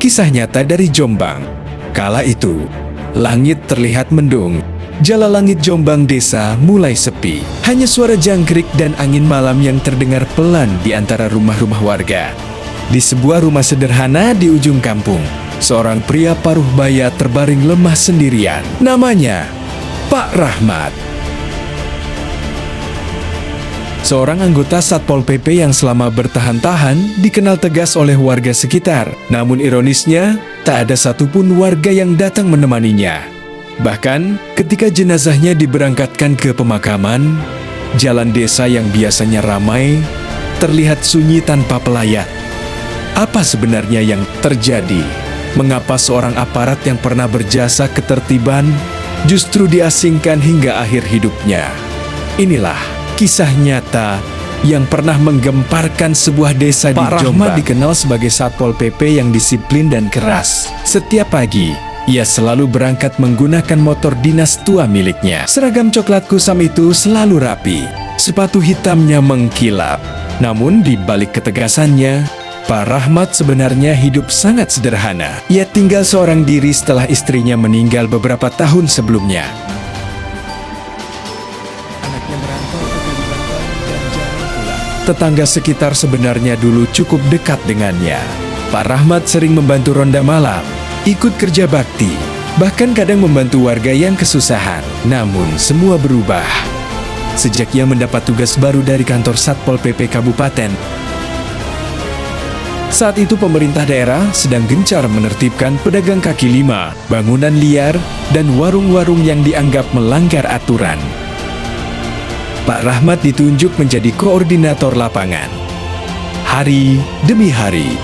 Kisah nyata dari Jombang. Kala itu, langit terlihat mendung. Jala langit Jombang desa mulai sepi. Hanya suara jangkrik dan angin malam yang terdengar pelan di antara rumah-rumah warga. Di sebuah rumah sederhana di ujung kampung, seorang pria paruh baya terbaring lemah sendirian. Namanya Pak Rahmat. Seorang anggota Satpol PP yang selama bertahan-tahan dikenal tegas oleh warga sekitar. Namun ironisnya, tak ada satupun warga yang datang menemaninya. Bahkan, ketika jenazahnya diberangkatkan ke pemakaman, jalan desa yang biasanya ramai terlihat sunyi tanpa pelayat. Apa sebenarnya yang terjadi? Mengapa seorang aparat yang pernah berjasa ketertiban justru diasingkan hingga akhir hidupnya? Inilah kisah nyata yang pernah menggemparkan sebuah desa di Jombang. Pak Rahmat dikenal sebagai Satpol PP yang disiplin dan keras. Setiap pagi, ia selalu berangkat menggunakan motor dinas tua miliknya. Seragam coklat kusam itu selalu rapi, sepatu hitamnya mengkilap. Namun di balik ketegasannya, Pak Rahmat sebenarnya hidup sangat sederhana. Ia tinggal seorang diri setelah istrinya meninggal beberapa tahun sebelumnya. Anaknya merantau ke Kalimantan dan jarang pulang. Tetangga sekitar sebenarnya dulu cukup dekat dengannya. Pak Rahmat sering membantu ronda malam, ikut kerja bakti, bahkan kadang membantu warga yang kesusahan. Namun semua berubah sejak ia mendapat tugas baru dari kantor Satpol PP Kabupaten. Saat itu pemerintah daerah sedang gencar menertibkan pedagang kaki lima, bangunan liar, dan warung-warung yang dianggap melanggar aturan. Pak Rahmat ditunjuk menjadi koordinator lapangan. Hari demi hari,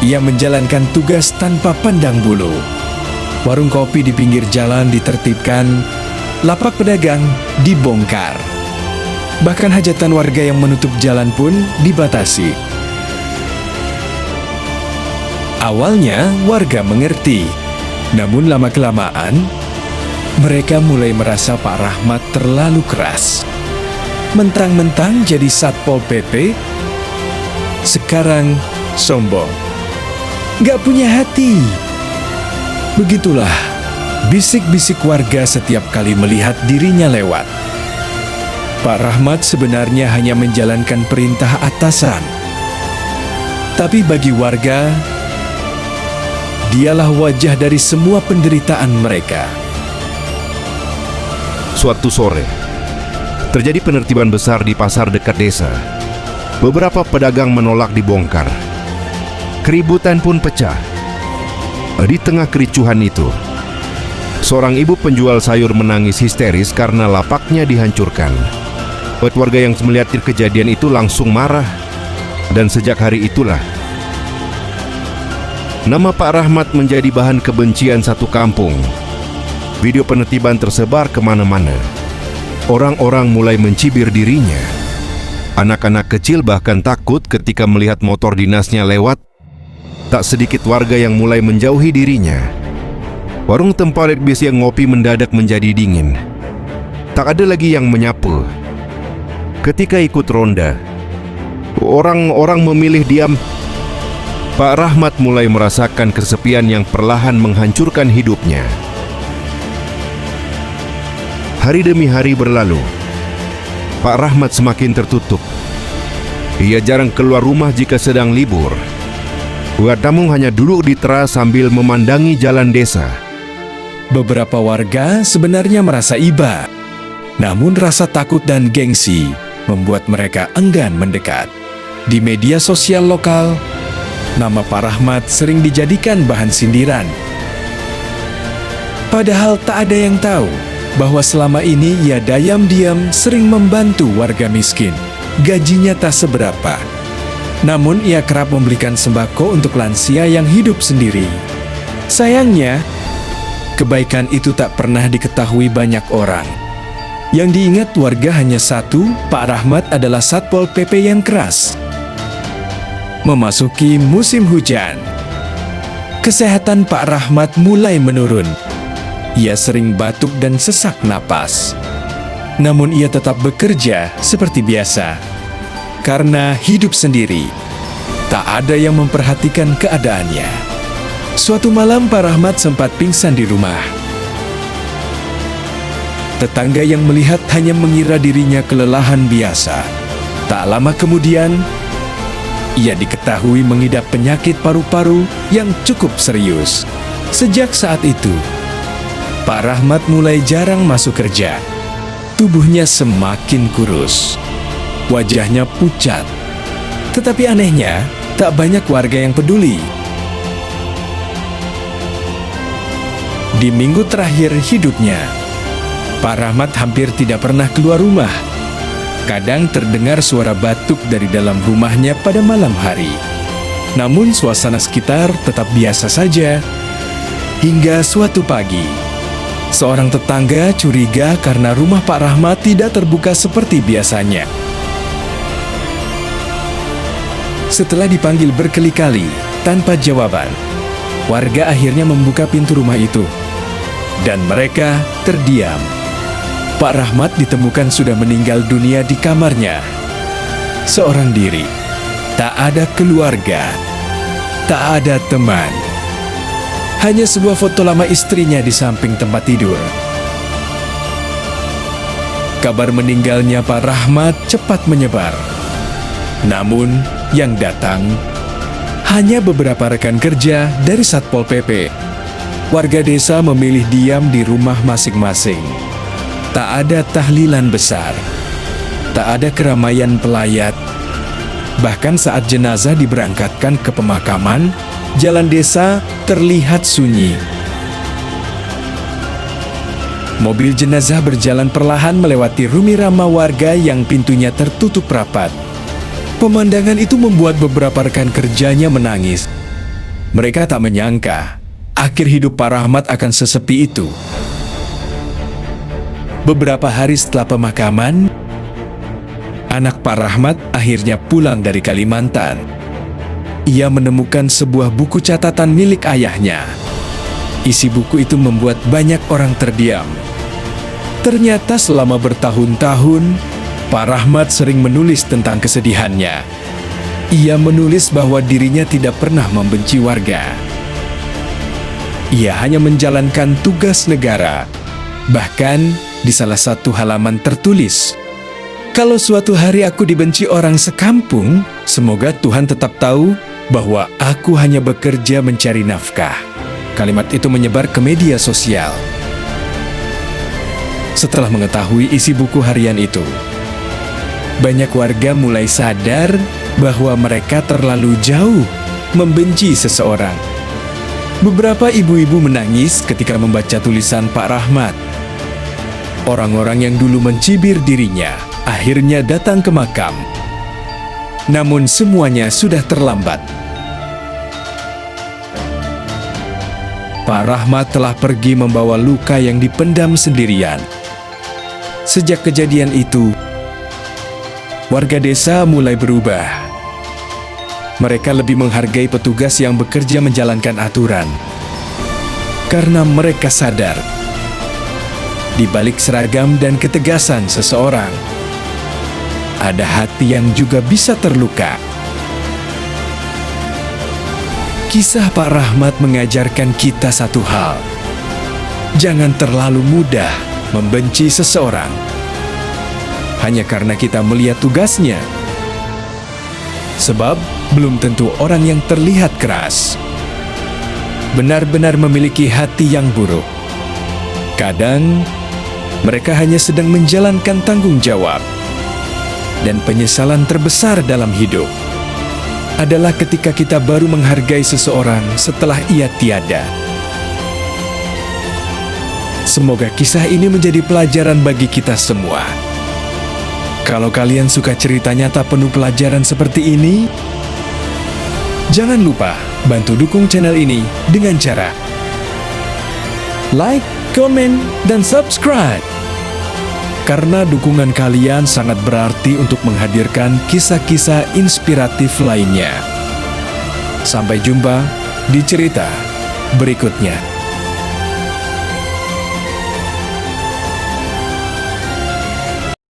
ia menjalankan tugas tanpa pandang bulu. Warung kopi di pinggir jalan ditertibkan, lapak pedagang dibongkar. Bahkan hajatan warga yang menutup jalan pun dibatasi. Awalnya warga mengerti, namun lama-kelamaan mereka mulai merasa Pak Rahmat terlalu keras. Mentang-mentang jadi Satpol PP, sekarang sombong, gak punya hati. Begitulah bisik-bisik warga setiap kali melihat dirinya lewat. Pak Rahmat sebenarnya hanya menjalankan perintah atasan. Tapi bagi warga, dialah wajah dari semua penderitaan mereka. Suatu sore, terjadi penertiban besar di pasar dekat desa. Beberapa pedagang menolak dibongkar. Keributan pun pecah. Di tengah kericuhan itu, seorang ibu penjual sayur menangis histeris karena lapaknya dihancurkan. Warga yang melihat kejadian itu langsung marah. Dan sejak hari itulah, nama Pak Rahmat menjadi bahan kebencian satu kampung. Video penertiban tersebar kemana-mana. Orang-orang mulai mencibir dirinya. Anak-anak kecil bahkan takut ketika melihat motor dinasnya lewat. Tak sedikit warga yang mulai menjauhi dirinya. Warung tempat bis yang ngopi mendadak menjadi dingin. Tak ada lagi yang menyapa. Ketika ikut ronda, orang-orang memilih diam. Pak Rahmat mulai merasakan kesepian yang perlahan menghancurkan hidupnya. Hari demi hari berlalu. Pak Rahmat semakin tertutup. Ia jarang keluar rumah jika sedang libur. Namun hanya duduk di teras sambil memandangi jalan desa. Beberapa warga sebenarnya merasa iba. Namun rasa takut dan gengsi membuat mereka enggan mendekat. Di media sosial lokal, nama Pak Rahmat sering dijadikan bahan sindiran. Padahal tak ada yang tahu bahwa selama ini ia diam-diam sering membantu warga miskin. Gajinya tak seberapa. Namun ia kerap membelikan sembako untuk lansia yang hidup sendiri. Sayangnya, kebaikan itu tak pernah diketahui banyak orang. Yang diingat warga hanya satu, Pak Rahmat adalah Satpol PP yang keras. Memasuki musim hujan, kesehatan Pak Rahmat mulai menurun. Ia sering batuk dan sesak napas. Namun ia tetap bekerja seperti biasa. Karena hidup sendiri, tak ada yang memperhatikan keadaannya. Suatu malam Pak Rahmat sempat pingsan di rumah. Tetangga yang melihat hanya mengira dirinya kelelahan biasa. Tak lama kemudian, ia diketahui mengidap penyakit paru-paru yang cukup serius. Sejak saat itu, Pak Rahmat mulai jarang masuk kerja. Tubuhnya semakin kurus. Wajahnya pucat. Tetapi anehnya, tak banyak warga yang peduli. Di minggu terakhir hidupnya, Pak Rahmat hampir tidak pernah keluar rumah. Kadang terdengar suara batuk dari dalam rumahnya pada malam hari. Namun suasana sekitar tetap biasa saja. Hingga suatu pagi, seorang tetangga curiga karena rumah Pak Rahmat tidak terbuka seperti biasanya. Setelah dipanggil berkali-kali tanpa jawaban, warga akhirnya membuka pintu rumah itu. Dan mereka terdiam. Pak Rahmat ditemukan sudah meninggal dunia di kamarnya. Seorang diri. Tak ada keluarga. Tak ada teman. Hanya sebuah foto lama istrinya di samping tempat tidur. Kabar meninggalnya Pak Rahmat cepat menyebar. Namun, yang datang hanya beberapa rekan kerja dari Satpol PP. Warga desa memilih diam di rumah masing-masing. Tak ada tahlilan besar. Tak ada keramaian pelayat. Bahkan saat jenazah diberangkatkan ke pemakaman, jalan desa terlihat sunyi. Mobil jenazah berjalan perlahan melewati rumah ramah warga yang pintunya tertutup rapat. Pemandangan itu membuat beberapa rekan kerjanya menangis. Mereka tak menyangka akhir hidup Pak Rahmat akan sesepi itu. Beberapa hari setelah pemakaman, anak Pak Rahmat akhirnya pulang dari Kalimantan. Ia menemukan sebuah buku catatan milik ayahnya. Isi buku itu membuat banyak orang terdiam. Ternyata selama bertahun-tahun, Pak Rahmat sering menulis tentang kesedihannya. Ia menulis bahwa dirinya tidak pernah membenci warga. Ia hanya menjalankan tugas negara. Bahkan, di salah satu halaman tertulis, "Kalau suatu hari aku dibenci orang sekampung, semoga Tuhan tetap tahu bahwa aku hanya bekerja mencari nafkah." Kalimat itu menyebar ke media sosial. Setelah mengetahui isi buku harian itu, banyak warga mulai sadar bahwa mereka terlalu jauh membenci seseorang. Beberapa ibu-ibu menangis ketika membaca tulisan Pak Rahmat. Orang-orang yang dulu mencibir dirinya akhirnya datang ke makam. Namun semuanya sudah terlambat. Pak Rahmat telah pergi membawa luka yang dipendam sendirian. Sejak kejadian itu, warga desa mulai berubah. Mereka lebih menghargai petugas yang bekerja menjalankan aturan. Karena mereka sadar, di balik seragam dan ketegasan seseorang, ada hati yang juga bisa terluka. Kisah Pak Rahmat mengajarkan kita satu hal. Jangan terlalu mudah membenci seseorang hanya karena kita melihat tugasnya. Sebab belum tentu orang yang terlihat keras benar-benar memiliki hati yang buruk. Kadang, mereka hanya sedang menjalankan tanggung jawab. Dan penyesalan terbesar dalam hidup adalah ketika kita baru menghargai seseorang setelah ia tiada. Semoga kisah ini menjadi pelajaran bagi kita semua. Kalau kalian suka cerita nyata penuh pelajaran seperti ini, jangan lupa bantu dukung channel ini dengan cara like, komen, dan subscribe. Karena dukungan kalian sangat berarti untuk menghadirkan kisah-kisah inspiratif lainnya. Sampai jumpa di cerita berikutnya.